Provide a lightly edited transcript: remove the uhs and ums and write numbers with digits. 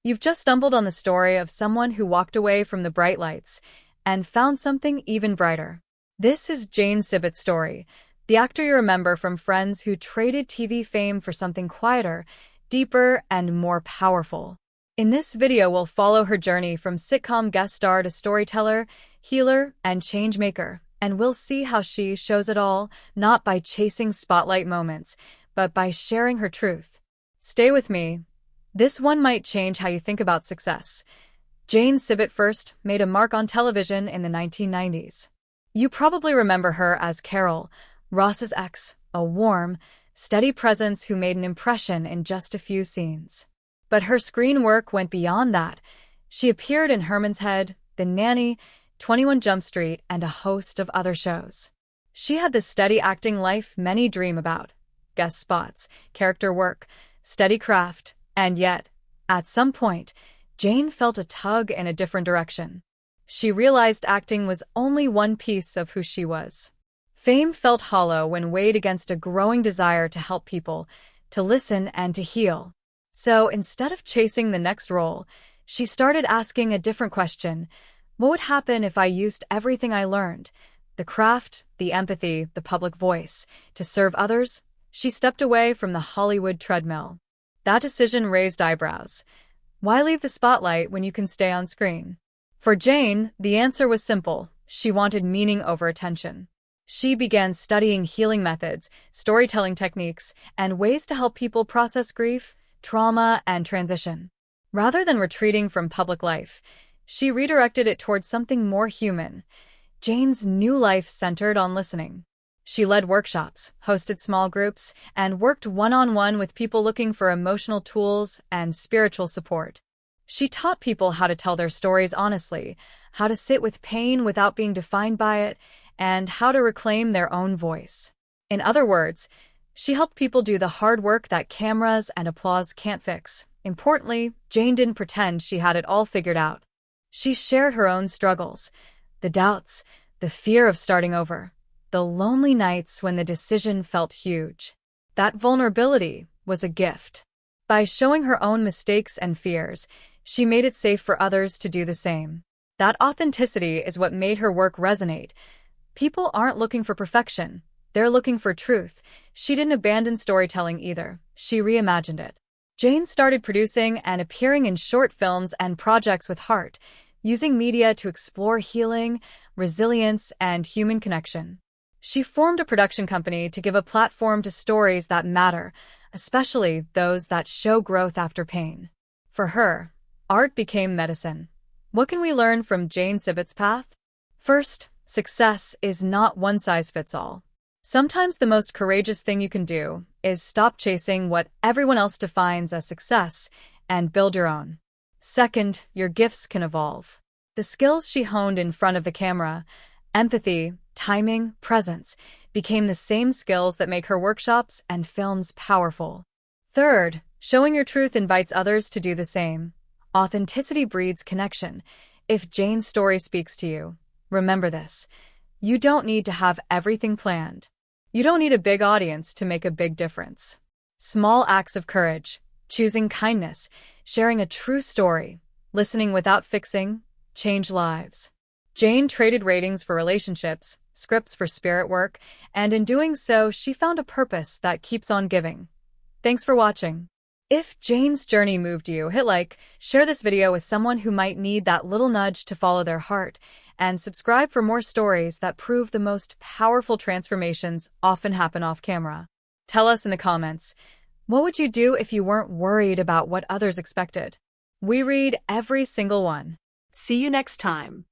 You've just stumbled on the story of someone who walked away from the bright lights and found something even brighter. This is Jane Sibbett's story, the actor you remember from Friends who traded TV fame for something quieter, deeper, and more powerful. In this video, we'll follow her journey from sitcom guest star to storyteller, healer, and changemaker, and we'll see how she shows it all, not by chasing spotlight moments, but by sharing her truth. Stay with me. This one might change how you think about success. Jane Sibbett first made a mark on television in the 1990s. You probably remember her as Carol, Ross's ex, a warm, steady presence who made an impression in just a few scenes. But her screen work went beyond that. She appeared in Herman's Head, The Nanny, 21 Jump Street, and a host of other shows. She had the steady acting life many dream about. Guest spots, character work, steady craft, and yet, at some point, Jane felt a tug in a different direction. She realized acting was only one piece of who she was. Fame felt hollow when weighed against a growing desire to help people, to listen and to heal. So instead of chasing the next role, she started asking a different question. What would happen if I used everything I learned, the craft, the empathy, the public voice, to serve others? She stepped away from the Hollywood treadmill. That decision raised eyebrows. Why leave the spotlight when you can stay on screen? For Jane, the answer was simple. She wanted meaning over attention. She began studying healing methods, storytelling techniques, and ways to help people process grief, trauma, and transition. Rather than retreating from public life, she redirected it towards something more human. Jane's new life centered on listening. She led workshops, hosted small groups, and worked one-on-one with people looking for emotional tools and spiritual support. She taught people how to tell their stories honestly, how to sit with pain without being defined by it, and how to reclaim their own voice. In other words, she helped people do the hard work that cameras and applause can't fix. Importantly, Jane didn't pretend she had it all figured out. She shared her own struggles, the doubts, the fear of starting over, the lonely nights when the decision felt huge. That vulnerability was a gift. By showing her own mistakes and fears, she made it safe for others to do the same. That authenticity is what made her work resonate. People aren't looking for perfection. They're looking for truth. She didn't abandon storytelling either. She reimagined it. Jane started producing and appearing in short films and projects with heart, using media to explore healing, resilience, and human connection. She formed a production company to give a platform to stories that matter, especially those that show growth after pain. For her, art became medicine. What can we learn from Jane Sibbett's path? First, success is not one size fits all. Sometimes the most courageous thing you can do is stop chasing what everyone else defines as success and build your own. Second, your gifts can evolve. The skills she honed in front of the camera, empathy, timing, presence, became the same skills that make her workshops and films powerful. Third, showing your truth invites others to do the same. Authenticity breeds connection. If Jane's story speaks to you, remember this. You don't need to have everything planned. You don't need a big audience to make a big difference. Small acts of courage, choosing kindness, sharing a true story, listening without fixing, change lives. Jane traded ratings for relationships, scripts for spirit work, and in doing so, she found a purpose that keeps on giving. Thanks for watching. If Jane's journey moved you, hit like, share this video with someone who might need that little nudge to follow their heart, and subscribe for more stories that prove the most powerful transformations often happen off camera. Tell us in the comments, what would you do if you weren't worried about what others expected? We read every single one. See you next time.